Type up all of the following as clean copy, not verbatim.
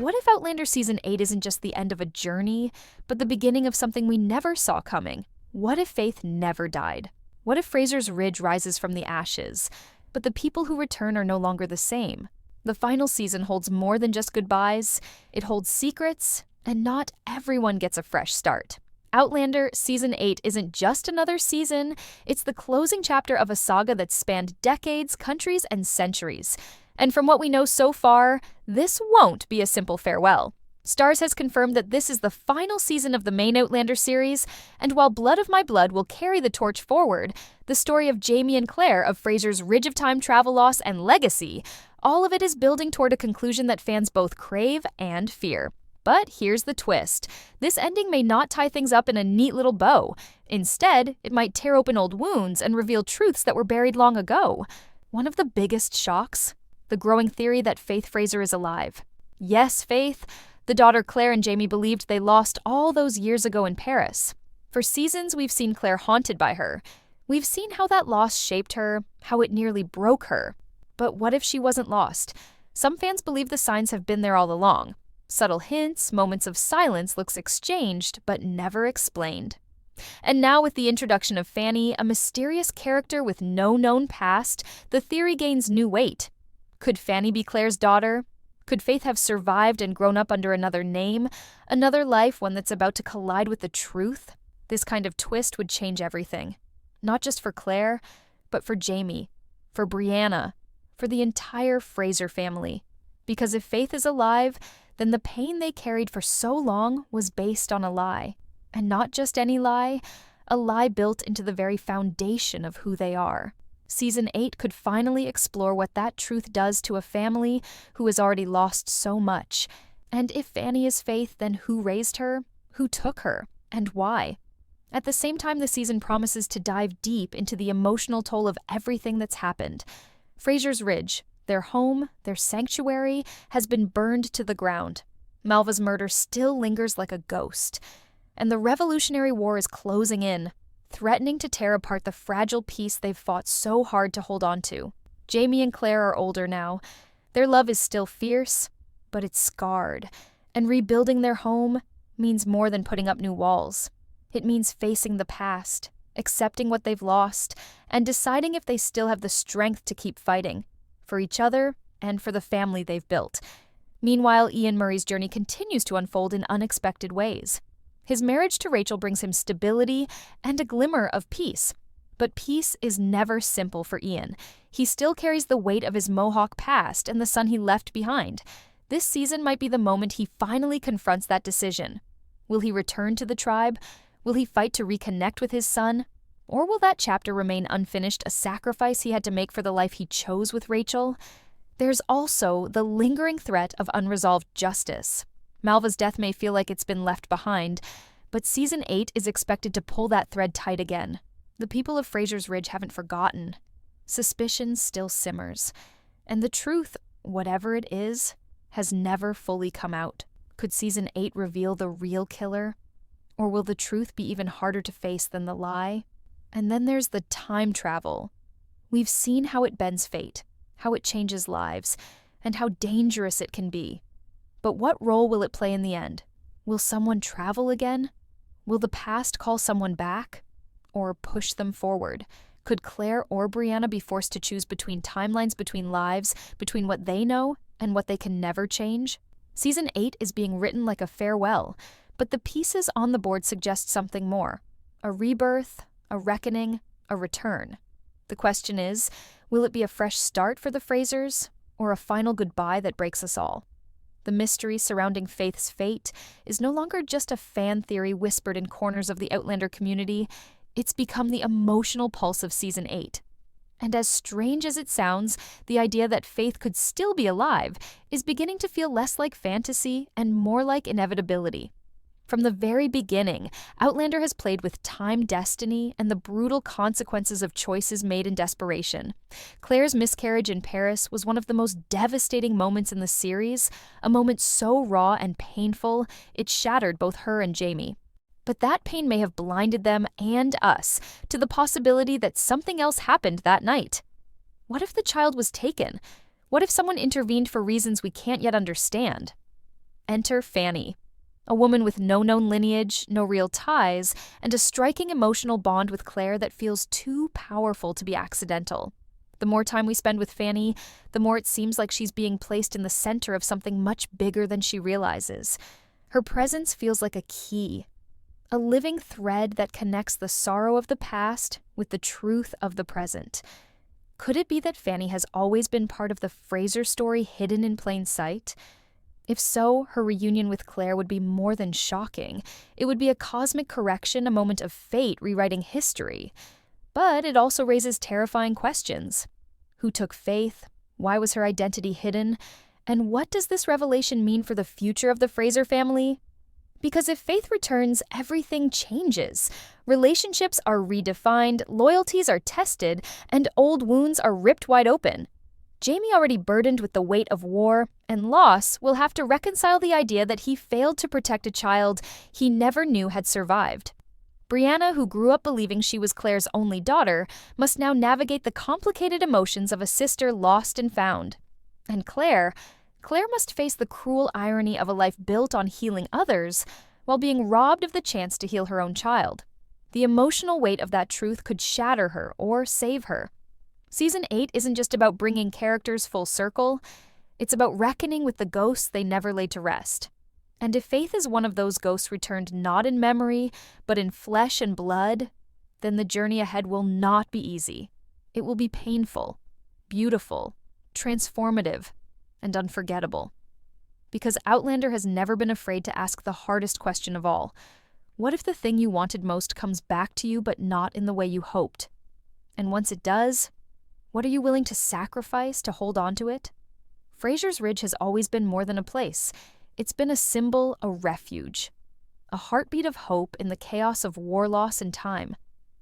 What if Outlander Season 8 isn't just the end of a journey, but the beginning of something we never saw coming? What if Faith never died? What if Fraser's Ridge rises from the ashes, but the people who return are no longer the same? The final season holds more than just goodbyes. It holds secrets, and not everyone gets a fresh start. Outlander Season 8 isn't just another season, it's the closing chapter of a saga that spanned decades, countries, and centuries. And from what we know so far, this won't be a simple farewell. Starz has confirmed that this is the final season of the main Outlander series, and while Blood of My Blood will carry the torch forward, the story of Jamie and Claire, of Fraser's Ridge of Time travel loss and legacy, all of it is building toward a conclusion that fans both crave and fear. But here's the twist. This ending may not tie things up in a neat little bow. Instead, it might tear open old wounds and reveal truths that were buried long ago. One of the biggest shocks? The growing theory that Faith Fraser is alive. Yes, Faith. The daughter Claire and Jamie believed they lost all those years ago in Paris. For seasons, we've seen Claire haunted by her. We've seen how that loss shaped her, how it nearly broke her. But what if she wasn't lost? Some fans believe the signs have been there all along. Subtle hints, moments of silence, looks exchanged, but never explained. And now with the introduction of Fanny, a mysterious character with no known past, the theory gains new weight. Could Fanny be Claire's daughter? Could Faith have survived and grown up under another name? Another life, one that's about to collide with the truth? This kind of twist would change everything. Not just for Claire, but for Jamie, for Brianna, for the entire Fraser family. Because if Faith is alive, then the pain they carried for so long was based on a lie. And not just any lie, a lie built into the very foundation of who they are. Season 8 could finally explore what that truth does to a family who has already lost so much. And if Fanny is Faith, then who raised her? Who took her? And why? At the same time, the season promises to dive deep into the emotional toll of everything that's happened. Fraser's Ridge, their home, their sanctuary, has been burned to the ground. Malva's murder still lingers like a ghost. And the Revolutionary War is closing in, threatening to tear apart the fragile peace they've fought so hard to hold on to. Jamie and Claire are older now. Their love is still fierce, but it's scarred. And rebuilding their home means more than putting up new walls. It means facing the past, accepting what they've lost, and deciding if they still have the strength to keep fighting, for each other and for the family they've built. Meanwhile, Ian Murray's journey continues to unfold in unexpected ways. His marriage to Rachel brings him stability and a glimmer of peace. But peace is never simple for Ian. He still carries the weight of his Mohawk past and the son he left behind. This season might be the moment he finally confronts that decision. Will he return to the tribe? Will he fight to reconnect with his son? Or will that chapter remain unfinished, a sacrifice he had to make for the life he chose with Rachel? There's also the lingering threat of unresolved justice. Malva's death may feel like it's been left behind, but Season 8 is expected to pull that thread tight again. The people of Fraser's Ridge haven't forgotten. Suspicion still simmers. And the truth, whatever it is, has never fully come out. Could Season 8 reveal the real killer? Or will the truth be even harder to face than the lie? And then there's the time travel. We've seen how it bends fate, how it changes lives, and how dangerous it can be. But what role will it play in the end? Will someone travel again? Will the past call someone back? Or push them forward? Could Claire or Brianna be forced to choose between timelines, between lives, between what they know and what they can never change? Season 8 is being written like a farewell, but the pieces on the board suggest something more. A rebirth, a reckoning, a return. The question is, will it be a fresh start for the Frasers, or a final goodbye that breaks us all? The mystery surrounding Faith's fate is no longer just a fan theory whispered in corners of the Outlander community. It's become the emotional pulse of Season 8. And as strange as it sounds, the idea that Faith could still be alive is beginning to feel less like fantasy and more like inevitability. From the very beginning, Outlander has played with time destiny and the brutal consequences of choices made in desperation. Claire's miscarriage in Paris was one of the most devastating moments in the series, a moment so raw and painful, it shattered both her and Jamie. But that pain may have blinded them and us to the possibility that something else happened that night. What if the child was taken? What if someone intervened for reasons we can't yet understand? Enter Fanny, a woman with no known lineage, no real ties, and a striking emotional bond with Claire that feels too powerful to be accidental. The more time we spend with Fanny, the more it seems like she's being placed in the center of something much bigger than she realizes. Her presence feels like a key, a living thread that connects the sorrow of the past with the truth of the present. Could it be that Fanny has always been part of the Fraser story hidden in plain sight? If so, her reunion with Claire would be more than shocking. It would be a cosmic correction, a moment of fate rewriting history. But it also raises terrifying questions. Who took Faith? Why was her identity hidden? And what does this revelation mean for the future of the Fraser family? Because if Faith returns, everything changes. Relationships are redefined, loyalties are tested, and old wounds are ripped wide open. Jamie, already burdened with the weight of war and loss, will have to reconcile the idea that he failed to protect a child he never knew had survived. Brianna, who grew up believing she was Claire's only daughter, must now navigate the complicated emotions of a sister lost and found. And Claire must face the cruel irony of a life built on healing others while being robbed of the chance to heal her own child. The emotional weight of that truth could shatter her or save her. Season 8 isn't just about bringing characters full circle, it's about reckoning with the ghosts they never laid to rest. And if Faith is one of those ghosts returned not in memory, but in flesh and blood, then the journey ahead will not be easy. It will be painful, beautiful, transformative, and unforgettable. Because Outlander has never been afraid to ask the hardest question of all. What if the thing you wanted most comes back to you but not in the way you hoped? And once it does, what are you willing to sacrifice to hold on to it? Fraser's Ridge has always been more than a place. It's been a symbol, a refuge. A heartbeat of hope in the chaos of war loss and time.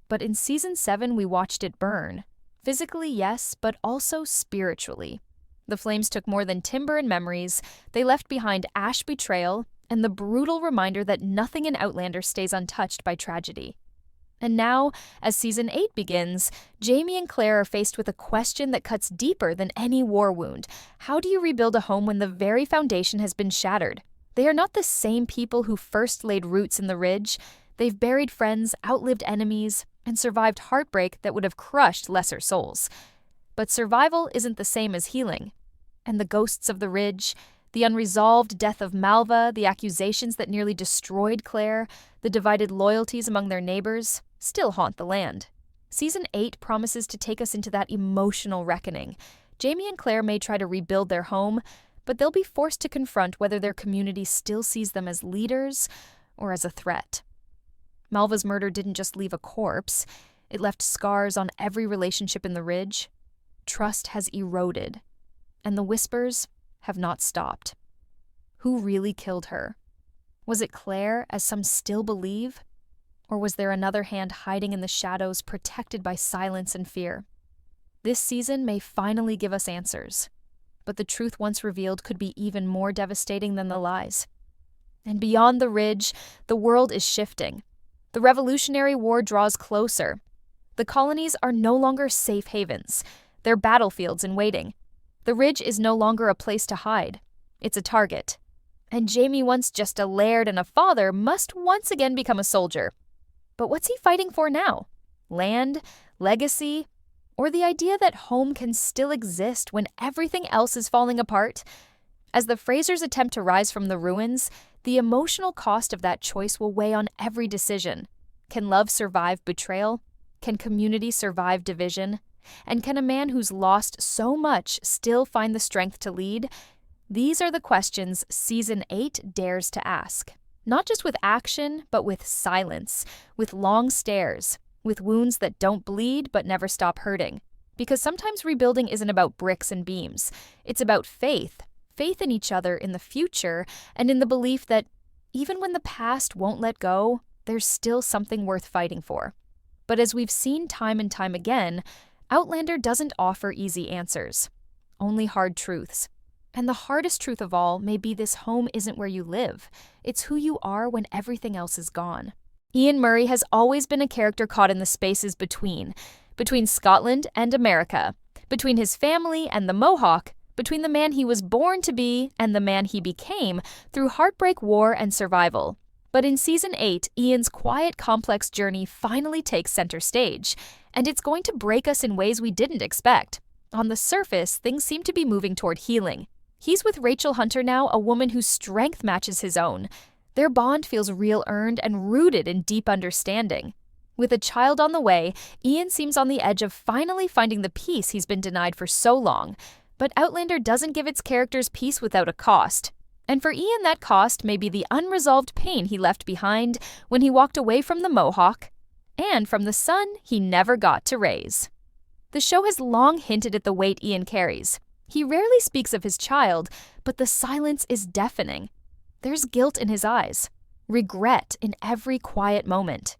But in Season 7 we watched it burn. Physically, yes, but also spiritually. The flames took more than timber and memories. They left behind ash, betrayal, and the brutal reminder that nothing in Outlander stays untouched by tragedy. And now, as Season 8 begins, Jamie and Claire are faced with a question that cuts deeper than any war wound. How do you rebuild a home when the very foundation has been shattered? They are not the same people who first laid roots in the Ridge. They've buried friends, outlived enemies, and survived heartbreak that would have crushed lesser souls. But survival isn't the same as healing. And the ghosts of the Ridge, the unresolved death of Malva, the accusations that nearly destroyed Claire, the divided loyalties among their neighbors, still haunt the land. Season 8 promises to take us into that emotional reckoning. Jamie and Claire may try to rebuild their home, but they'll be forced to confront whether their community still sees them as leaders or as a threat. Malva's murder didn't just leave a corpse, it left scars on every relationship in the Ridge. Trust has eroded, and the whispers have not stopped. Who really killed her? Was it Claire, as some still believe? Or was there another hand hiding in the shadows, protected by silence and fear? This season may finally give us answers, but the truth once revealed could be even more devastating than the lies. And beyond the Ridge, the world is shifting. The Revolutionary War draws closer. The colonies are no longer safe havens. They're battlefields in waiting. The Ridge is no longer a place to hide. It's a target. And Jamie, once just a laird and a father, must once again become a soldier. But what's he fighting for now? Land? Legacy? Or the idea that home can still exist when everything else is falling apart? As the Frasers attempt to rise from the ruins, the emotional cost of that choice will weigh on every decision. Can love survive betrayal? Can community survive division? And can a man who's lost so much still find the strength to lead? These are the questions Season 8 dares to ask. Not just with action, but with silence, with long stares, with wounds that don't bleed but never stop hurting. Because sometimes rebuilding isn't about bricks and beams. It's about faith in each other in the future, and in the belief that even when the past won't let go, there's still something worth fighting for. But as we've seen time and time again, Outlander doesn't offer easy answers, only hard truths. And the hardest truth of all may be this home isn't where you live. It's who you are when everything else is gone. Ian Murray has always been a character caught in the spaces between Scotland and America, between his family and the Mohawk, between the man he was born to be and the man he became through heartbreak, war, and survival. But in Season 8, Ian's quiet, complex journey finally takes center stage, and it's going to break us in ways we didn't expect. On the surface, things seem to be moving toward healing. He's with Rachel Hunter now, a woman whose strength matches his own. Their bond feels real, earned, and rooted in deep understanding. With a child on the way, Ian seems on the edge of finally finding the peace he's been denied for so long. But Outlander doesn't give its characters peace without a cost. And for Ian, that cost may be the unresolved pain he left behind when he walked away from the Mohawk and from the son he never got to raise. The show has long hinted at the weight Ian carries. He rarely speaks of his child, but the silence is deafening. There's guilt in his eyes, regret in every quiet moment.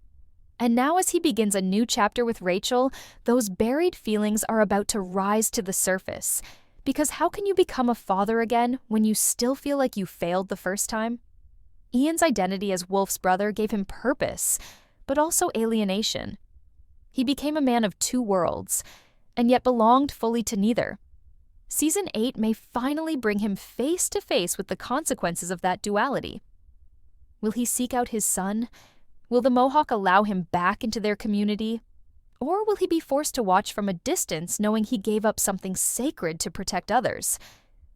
And now as he begins a new chapter with Rachel, those buried feelings are about to rise to the surface. Because how can you become a father again when you still feel like you failed the first time? Ian's identity as Wolf's brother gave him purpose, but also alienation. He became a man of two worlds, and yet belonged fully to neither. Season 8 may finally bring him face to face with the consequences of that duality. Will he seek out his son? Will the Mohawk allow him back into their community? Or will he be forced to watch from a distance knowing he gave up something sacred to protect others?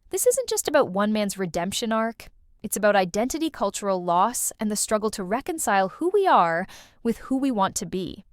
This isn't just about one man's redemption arc. It's about identity, cultural loss, and the struggle to reconcile who we are with who we want to be.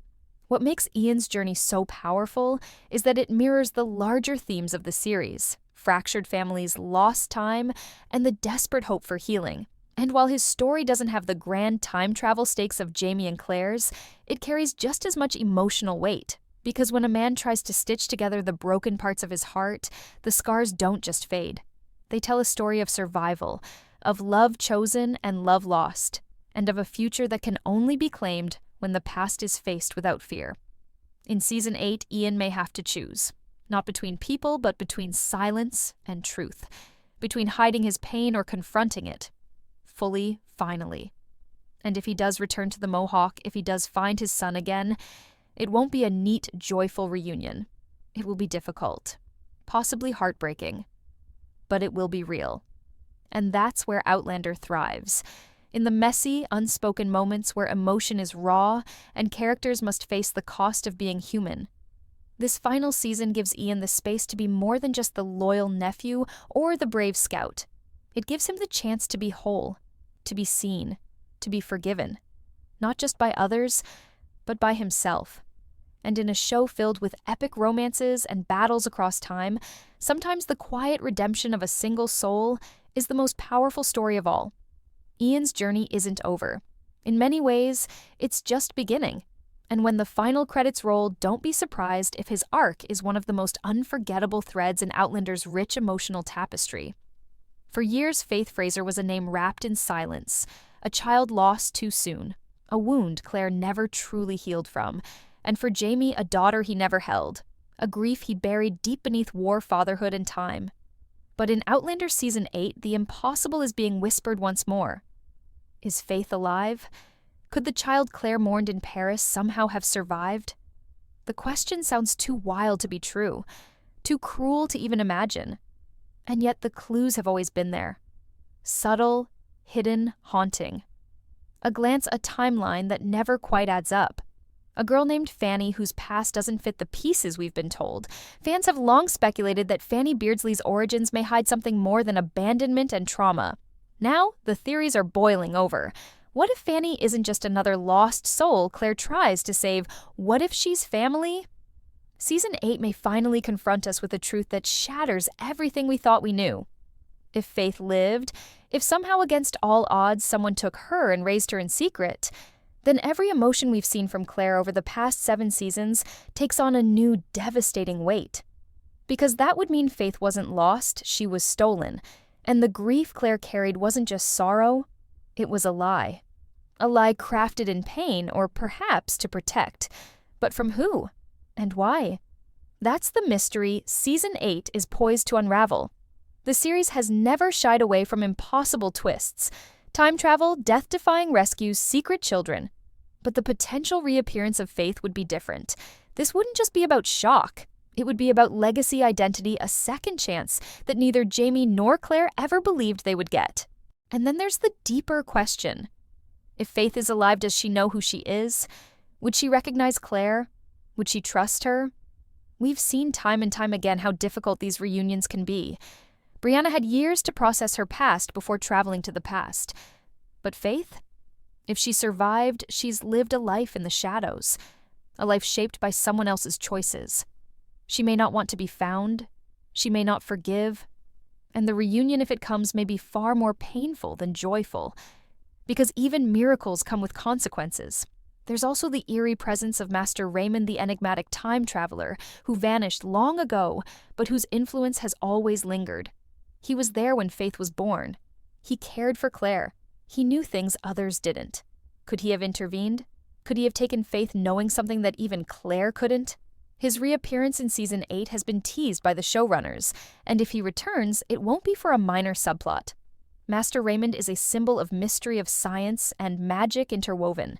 What makes Ian's journey so powerful is that it mirrors the larger themes of the series: fractured families, lost time, and the desperate hope for healing. And while his story doesn't have the grand time travel stakes of Jamie and Claire's, it carries just as much emotional weight. Because when a man tries to stitch together the broken parts of his heart, the scars don't just fade. They tell a story of survival, of love chosen and love lost, and of a future that can only be claimed when the past is faced without fear. In Season 8, Ian may have to choose, not between people, but between silence and truth, between hiding his pain or confronting it, fully, finally. And if he does return to the Mohawk, if he does find his son again, it won't be a neat, joyful reunion. It will be difficult, possibly heartbreaking, but it will be real. And that's where Outlander thrives. In the messy, unspoken moments where emotion is raw and characters must face the cost of being human. This final season gives Ian the space to be more than just the loyal nephew or the brave scout. It gives him the chance to be whole, to be seen, to be forgiven, not just by others, but by himself. And in a show filled with epic romances and battles across time, sometimes the quiet redemption of a single soul is the most powerful story of all. Ian's journey isn't over. In many ways, it's just beginning. And when the final credits roll, don't be surprised if his arc is one of the most unforgettable threads in Outlander's rich emotional tapestry. For years, Faith Fraser was a name wrapped in silence, a child lost too soon, a wound Claire never truly healed from, and for Jamie, a daughter he never held, a grief he buried deep beneath war, fatherhood, and time. But in Outlander Season 8, the impossible is being whispered once more. Is Faith alive? Could the child Claire mourned in Paris somehow have survived? The question sounds too wild to be true, too cruel to even imagine. And yet the clues have always been there. Subtle, hidden, haunting. A glance, a timeline that never quite adds up. A girl named Fanny whose past doesn't fit the pieces we've been told. Fans have long speculated that Fanny Beardsley's origins may hide something more than abandonment and trauma. Now, the theories are boiling over. What if Fanny isn't just another lost soul Claire tries to save? What if she's family? Season 8 may finally confront us with a truth that shatters everything we thought we knew. If Faith lived, if somehow against all odds someone took her and raised her in secret, then every emotion we've seen from Claire over the past 7 seasons takes on a new, devastating weight. Because that would mean Faith wasn't lost, she was stolen. And the grief Claire carried wasn't just sorrow, it was a lie. A lie crafted in pain, or perhaps to protect. But from who? And why? That's the mystery Season 8 is poised to unravel. The series has never shied away from impossible twists. Time travel, death-defying rescues, secret children. But the potential reappearance of Faith would be different. This wouldn't just be about shock. It would be about legacy identity, a second chance that neither Jamie nor Claire ever believed they would get. And then there's the deeper question. If Faith is alive, does she know who she is? Would she recognize Claire? Would she trust her? We've seen time and time again how difficult these reunions can be. Brianna had years to process her past before traveling to the past. But Faith? If she survived, she's lived a life in the shadows, a life shaped by someone else's choices. She may not want to be found, she may not forgive, and the reunion, if it comes, may be far more painful than joyful, because even miracles come with consequences. There's also the eerie presence of Master Raymond, the enigmatic time traveler, who vanished long ago, but whose influence has always lingered. He was there when Faith was born. He cared for Claire. He knew things others didn't. Could he have intervened? Could he have taken Faith knowing something that even Claire couldn't? His reappearance in Season 8 has been teased by the showrunners, and if he returns, it won't be for a minor subplot. Master Raymond is a symbol of mystery, of science, and magic interwoven.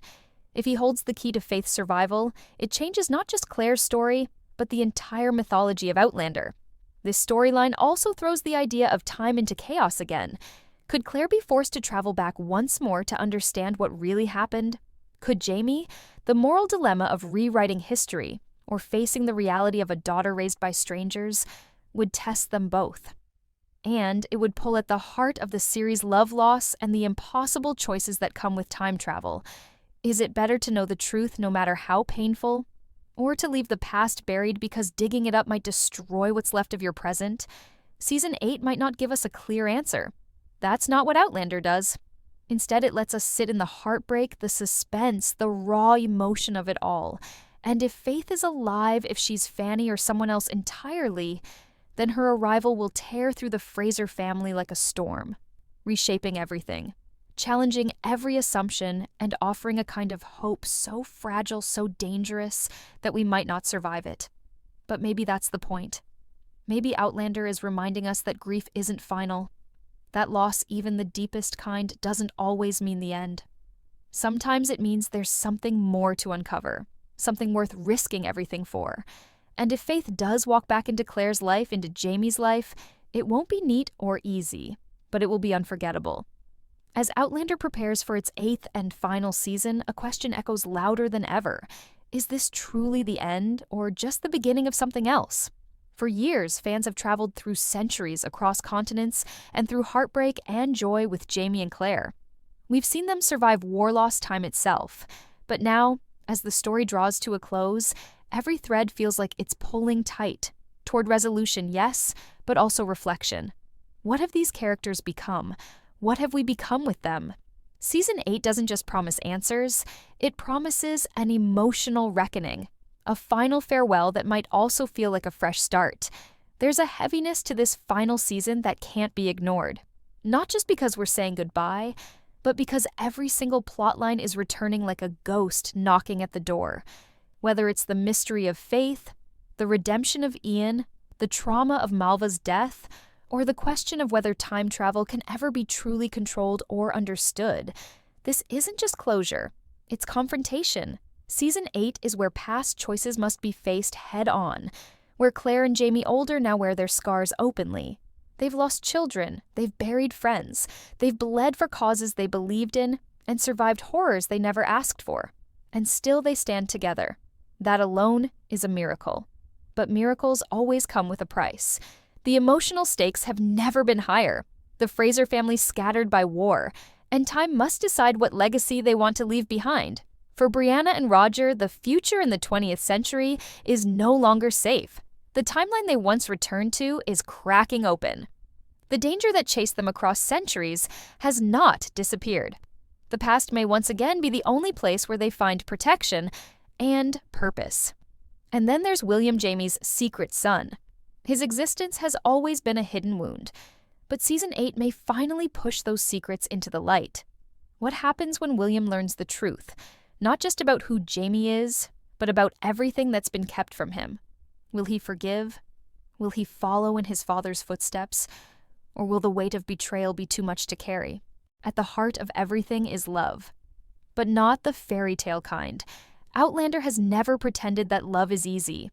If he holds the key to Faith's survival, it changes not just Claire's story, but the entire mythology of Outlander. This storyline also throws the idea of time into chaos again. Could Claire be forced to travel back once more to understand what really happened? Could Jamie? The moral dilemma of rewriting history, or facing the reality of a daughter raised by strangers, would test them both. And it would pull at the heart of the series' love loss and the impossible choices that come with time travel. Is it better to know the truth no matter how painful? Or to leave the past buried because digging it up might destroy what's left of your present? Season 8 might not give us a clear answer. That's not what Outlander does. Instead, it lets us sit in the heartbreak, the suspense, the raw emotion of it all. And if Faith is alive, if she's Fanny or someone else entirely, then her arrival will tear through the Fraser family like a storm, reshaping everything, challenging every assumption, and offering a kind of hope so fragile, so dangerous, that we might not survive it. But maybe that's the point. Maybe Outlander is reminding us that grief isn't final. That loss, even the deepest kind, doesn't always mean the end. Sometimes it means there's something more to uncover, something worth risking everything for. And if Faith does walk back into Claire's life, into Jamie's life, it won't be neat or easy, but it will be unforgettable. As Outlander prepares for its 8th and final season, a question echoes louder than ever. Is this truly the end, or just the beginning of something else? For years, fans have traveled through centuries across continents and through heartbreak and joy with Jamie and Claire. We've seen them survive war-lost time itself, but now, as the story draws to a close, every thread feels like it's pulling tight, toward resolution, yes, but also reflection. What have these characters become? What have we become with them? Season 8 doesn't just promise answers, it promises an emotional reckoning. A final farewell that might also feel like a fresh start. There's a heaviness to this final season that can't be ignored. Not just because we're saying goodbye, but because every single plotline is returning like a ghost knocking at the door. Whether it's the mystery of Faith, the redemption of Ian, the trauma of Malva's death, or the question of whether time travel can ever be truly controlled or understood, this isn't just closure, it's confrontation. Season 8 is where past choices must be faced head-on, where Claire and Jamie Older now wear their scars openly. They've lost children, they've buried friends, they've bled for causes they believed in, and survived horrors they never asked for. And still they stand together. That alone is a miracle. But miracles always come with a price. The emotional stakes have never been higher. The Fraser family scattered by war, and time must decide what legacy they want to leave behind. For Brianna and Roger, the future in the 20th century is no longer safe. The timeline they once returned to is cracking open. The danger that chased them across centuries has not disappeared. The past may once again be the only place where they find protection and purpose. And then there's William Jamie's secret son. His existence has always been a hidden wound, but Season 8 may finally push those secrets into the light. What happens when William learns the truth? Not just about who Jamie is, but about everything that's been kept from him. Will he forgive? Will he follow in his father's footsteps? Or will the weight of betrayal be too much to carry? At the heart of everything is love. But not the fairy tale kind. Outlander has never pretended that love is easy.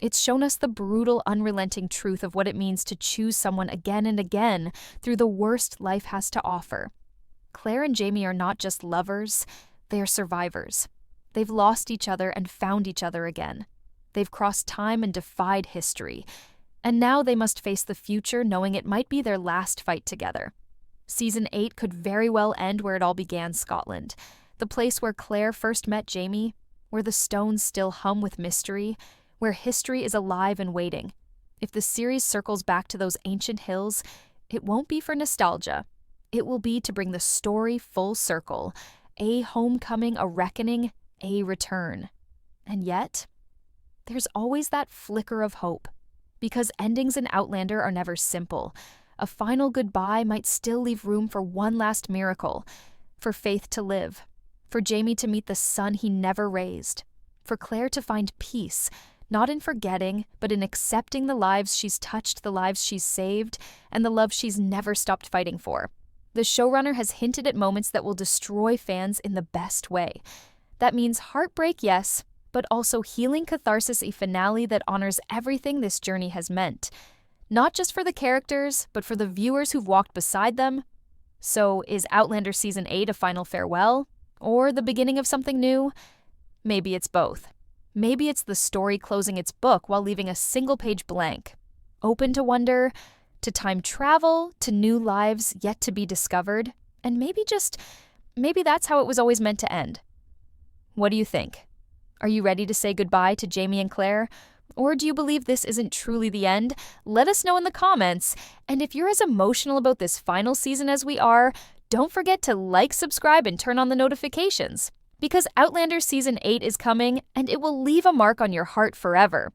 It's shown us the brutal, unrelenting truth of what it means to choose someone again and again through the worst life has to offer. Claire and Jamie are not just lovers, they are survivors. They've lost each other and found each other again. They've crossed time and defied history. And now they must face the future knowing it might be their last fight together. Season 8 could very well end where it all began, Scotland. The place where Claire first met Jamie, where the stones still hum with mystery, where history is alive and waiting. If the series circles back to those ancient hills, it won't be for nostalgia. It will be to bring the story full circle. A homecoming, a reckoning, a return. And yet, there's always that flicker of hope. Because endings in Outlander are never simple. A final goodbye might still leave room for one last miracle, for Faith to live, for Jamie to meet the son he never raised, for Claire to find peace, not in forgetting, but in accepting the lives she's touched, the lives she's saved, and the love she's never stopped fighting for. The showrunner has hinted at moments that will destroy fans in the best way. That means heartbreak, yes, but also healing catharsis, a finale that honors everything this journey has meant. Not just for the characters, but for the viewers who've walked beside them. So is Outlander Season 8 a final farewell? Or the beginning of something new? Maybe it's both. Maybe it's the story closing its book while leaving a single page blank. Open to wonder, to time travel, to new lives yet to be discovered, and maybe that's how it was always meant to end. What do you think? Are you ready to say goodbye to Jamie and Claire? Or do you believe this isn't truly the end? Let us know in the comments. And if you're as emotional about this final season as we are, don't forget to like, subscribe, and turn on the notifications. Because Outlander Season 8 is coming, and it will leave a mark on your heart forever.